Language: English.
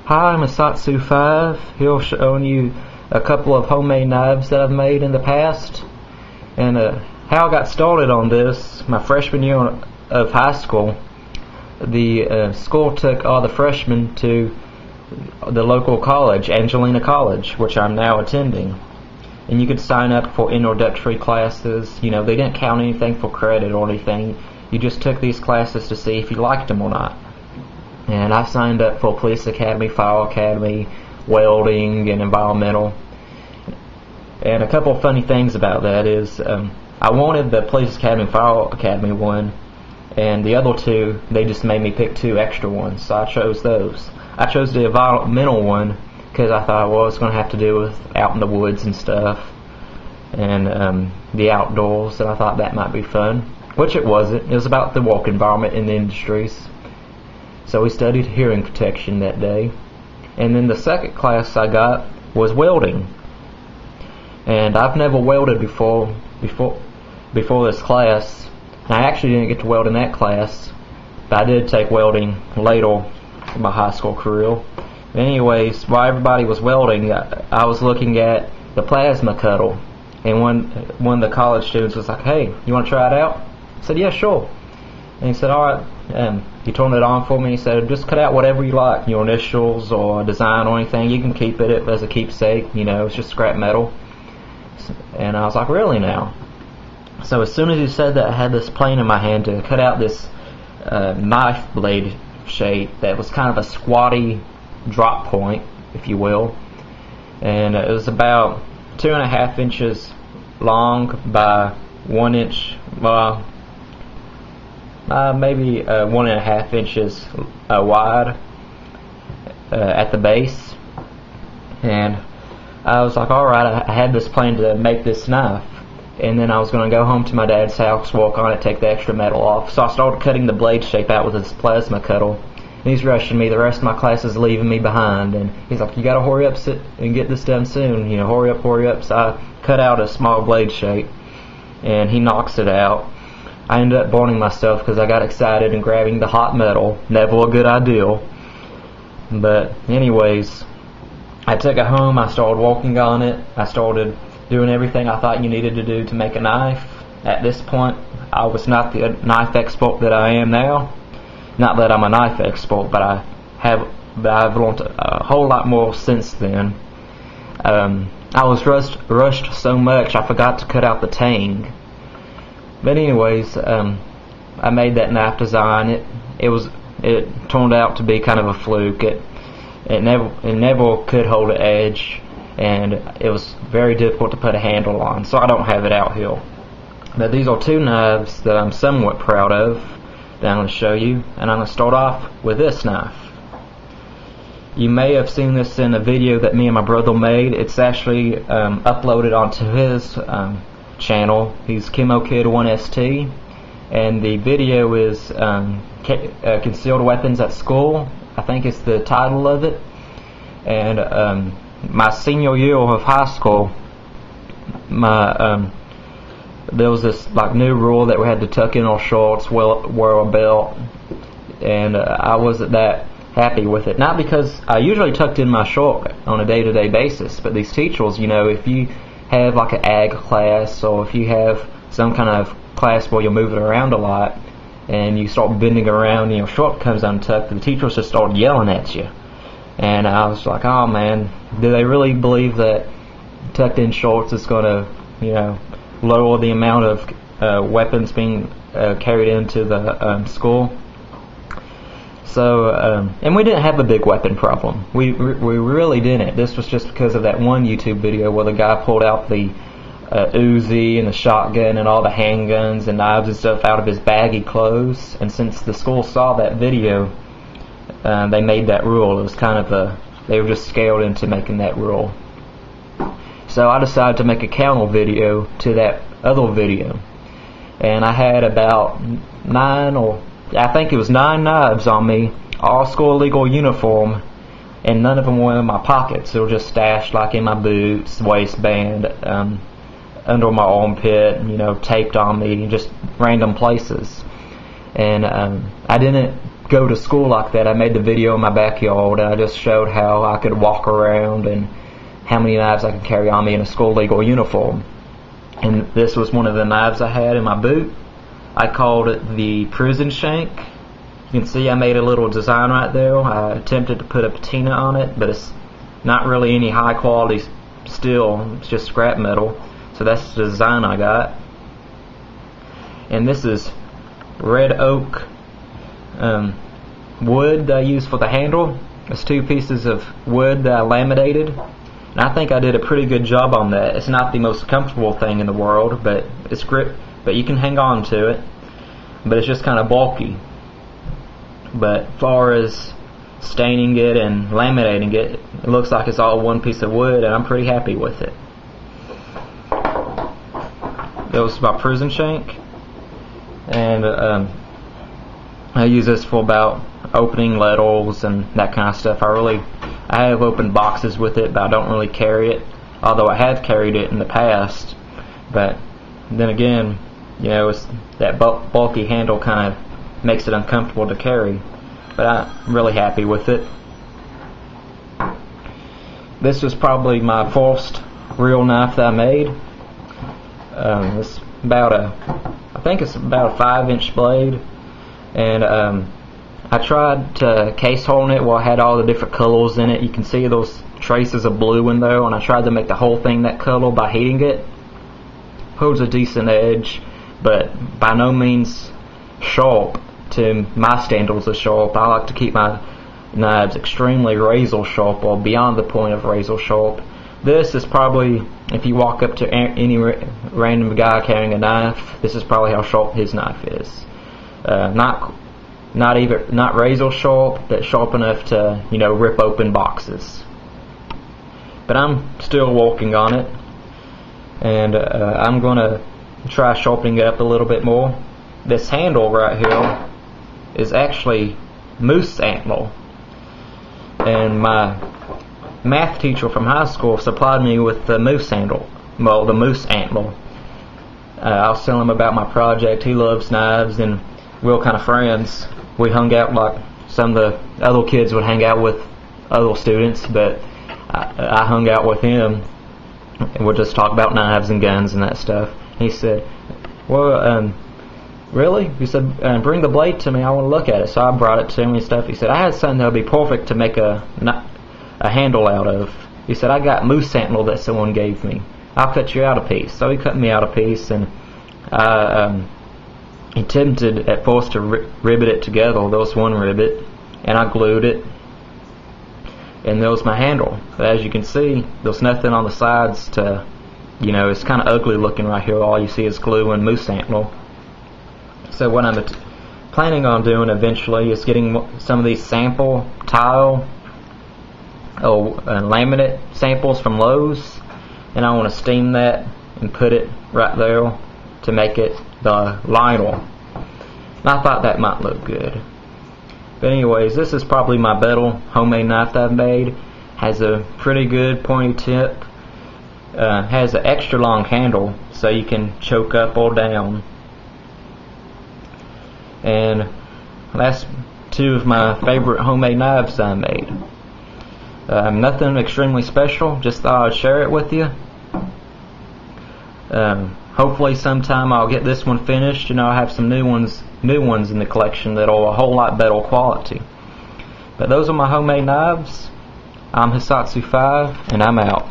Hi, I'm Asatsu5, here showing you a couple of homemade knives that I've made in the past. And how I got started on this, my freshman year of high school, the school took all the freshmen to the local college, Angelina College, which I'm now attending. And you could sign up for introductory classes. You know, they didn't count anything for credit or anything. You just took these classes to see if you liked them or not. And I signed up for Police Academy, Fire Academy, welding, and environmental. And a couple of funny things about that is I wanted the Police Academy, Fire Academy one, and the other two, they just made me pick two extra ones, so I chose those. I chose the environmental one because I thought, well, it's going to have to do with out in the woods and stuff, and the outdoors, and I thought that might be fun, which it wasn't. It was about the work environment in the industries. So we studied hearing protection that day. And then the second class I got was welding. And I've never welded before this class. And I actually didn't get to weld in that class, but I did take welding later in my high school career. Anyways, while everybody was welding, I was looking at the plasma cutter. And one of the college students was like, "Hey, you want to try it out?" I said, "Yeah, sure." And he said, "Alright." He turned it on for me. He said, "Just cut out whatever you like, your initials or a design or anything. You can keep it as a keepsake. You know, it's just scrap metal." And I was like, "Really now?" So as soon as he said that, I had this plane in my hand to cut out this knife blade shape that was kind of a squatty drop point, if you will. And it was about 2.5 inches long by 1 inch, maybe 1.5 inches wide at the base. And I was like, alright, I had this plan to make this knife, and then I was going to go home to my dad's house, work on it, take the extra metal off. So I started cutting the blade shape out with this plasma cutter, and he's rushing me. The rest of my class is leaving me behind, and he's like, "You got to hurry up and get this done soon, you know, hurry up, hurry up." So I cut out a small blade shape, and he knocks it out. I ended up burning myself because I got excited and grabbing the hot metal. Never a good idea. But anyways, I took it home, I started working on it, I started doing everything I thought you needed to do to make a knife. At this point, I was not the knife expert that I am now. Not that I'm a knife expert, but I've learned a whole lot more since then. I was rushed so much I forgot to cut out the tang. But anyways, I made that knife design. It turned out to be kind of a fluke. It never could hold an edge, and it was very difficult to put a handle on. So I don't have it out here. But these are two knives that I'm somewhat proud of that I'm going to show you, and I'm going to start off with this knife. You may have seen this in a video that me and my brother made. It's actually uploaded onto his channel. He's ChemoKid1ST, and the video is Concealed Weapons at School, I think it's the title of it. And my senior year of high school, there was this like new rule that we had to tuck in our shorts, wear a belt, and I wasn't that happy with it. Not because I usually tucked in my short on a day-to-day basis, but these teachers, you know, if you have like an ag class, or if you have some kind of class where you're moving around a lot and you start bending around and your short comes untucked, the teachers just start yelling at you. And I was like, oh man, do they really believe that tucked in shorts is going to, you know, lower the amount of weapons being carried into the school? So, and we didn't have a big weapon problem. We really didn't. This was just because of that one YouTube video where the guy pulled out the Uzi and the shotgun and all the handguns and knives and stuff out of his baggy clothes. And since the school saw that video, they made that rule. It was kind of they were just scared into making that rule. So I decided to make a counter video to that other video. And I had about 9 knives on me, all school legal uniform, and none of them were in my pockets. They were just stashed like in my boots, waistband, under my armpit, you know, taped on me, just random places. And I didn't go to school like that. I made the video in my backyard, and I just showed how I could walk around and how many knives I could carry on me in a school legal uniform. And this was one of the knives I had in my boot. I called it the prison shank. You can see I made a little design right there. I attempted to put a patina on it, but it's not really any high quality steel. It's just scrap metal. So that's the design I got. And this is red oak wood that I used for the handle. It's 2 pieces of wood that I laminated. And I think I did a pretty good job on that. It's not the most comfortable thing in the world, but it's grip. But you can hang on to it. But it's just kind of bulky. But as far as staining it and laminating it, it looks like it's all one piece of wood, and I'm pretty happy with it. That was my prison shank, and I use this for about opening letters and that kind of stuff. I have opened boxes with it, but I don't really carry it, although I have carried it in the past. But then again, you know, it's that bulky handle kind of makes it uncomfortable to carry. But I'm really happy with it. This was probably my first real knife that I made. It's about I think it's about a 5-inch blade, and I tried to case hole it where I had all the different colors in it. You can see those traces of blue in there, and I tried to make the whole thing that color by heating it. Holds a decent edge, but by no means sharp to my standards of sharp. I like to keep my knives extremely razor sharp, or beyond the point of razor sharp. This is probably, if you walk up to any random guy carrying a knife, this is probably how sharp his knife is. Not razor sharp, but sharp enough to, you know, rip open boxes. But I'm still working on it, and I'm gonna try sharpening it up a little bit more. This handle right here is actually moose antler, and my math teacher from high school supplied me with the moose handle. Well, the moose antler. I was telling him about my project. He loves knives, and we were kind of friends. We hung out like some of the other kids would hang out with other students, but I hung out with him, and we'd just talk about knives and guns and that stuff. And he said, well, really? He said, bring the blade to me, I want to look at it. So I brought it to him and stuff. He said, I had something that would be perfect to make a handle out of. He said, I got moose antler that someone gave me. I'll cut you out a piece. So he cut me out a piece, and I attempted at first to rivet it together. There was one rivet, and I glued it, and there was my handle. But as you can see, there's nothing on the sides to, you know, it's kind of ugly looking right here. All you see is glue and moose antler. So what I'm planning on doing eventually is getting some of these sample tile laminate samples from Lowe's, and I want to steam that and put it right there to make it the liner. And I thought that might look good. But anyways, this is probably my better homemade knife that I've made. Has a pretty good pointy tip. Has an extra long handle so you can choke up or down. And that's 2 of my favorite homemade knives I made. Nothing extremely special, just thought I'd share it with you. Hopefully sometime I'll get this one finished, and I'll have some new ones in the collection that are a whole lot better quality. But those are my homemade knives. I'm Hisatsu5, and I'm out.